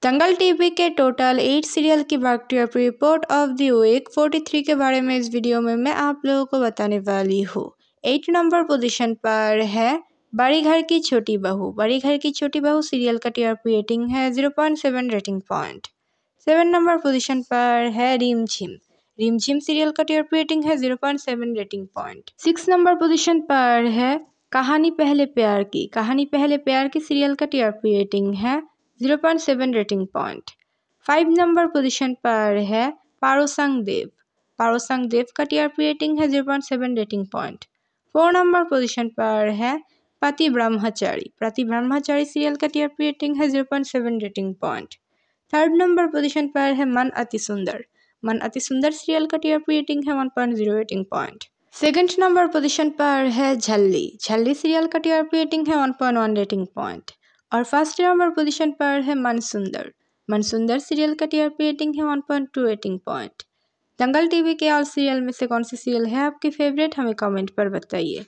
दंगल TV के total 8 serial की बाकी रिपोर्ट ऑफ द वीक 43 के बारे में इस वीडियो में मैं आप लोगों को बताने वाली हूँ। 8 नंबर पोजीशन पर है बड़ी घर की छोटी बहू। बड़ी घर की छोटी बहू सीरियल का टीआरपी रेटिंग है 0.7 रेटिंग पॉइंट। 7 नंबर पोजीशन पर है रिमझिम। रिमझिम सीरियल का टीआरपी रेटिंग है 0.7 रेटिंग पॉइंट। 6 नंबर पोजीशन पर है कहानी पहले प्यार की। कहानी पहले प्यार की सीरियल का टीआरपी रेटिंग है 0.7 रेटिंग पॉइंट। 5 नंबर पोजीशन पर है पारोसंग देव। पारोसंग देव का टीआरपी रेटिंग है 0.7 रेटिंग पॉइंट। 4 नंबर पोजीशन पर है पति ब्रह्मचारी। पति ब्रह्मचारी सीरियल का टीआरपी रेटिंग है 0.7 rating point. 3rd number position पर है मन अति सुंदर। मन अति सुंदर सीरियल का टीआरपी रेटिंग है 1.0 rating point. 2nd number position पर है झल्ली। झल्ली सीरियल का टीआरपी रेटिंग है 1.1 रेटिंग पॉइंट। और 1st नंबर पोजीशन पर है मन सुंदर। मन सुंदर सीरियल का टीआरपी रेटिंग है 1.2 रेटिंग पॉइंट। दंगल टीवी के ऑल सीरियल में से कौन सी सीरियल है आपकी फेवरेट, हमें कमेंट पर बताइए।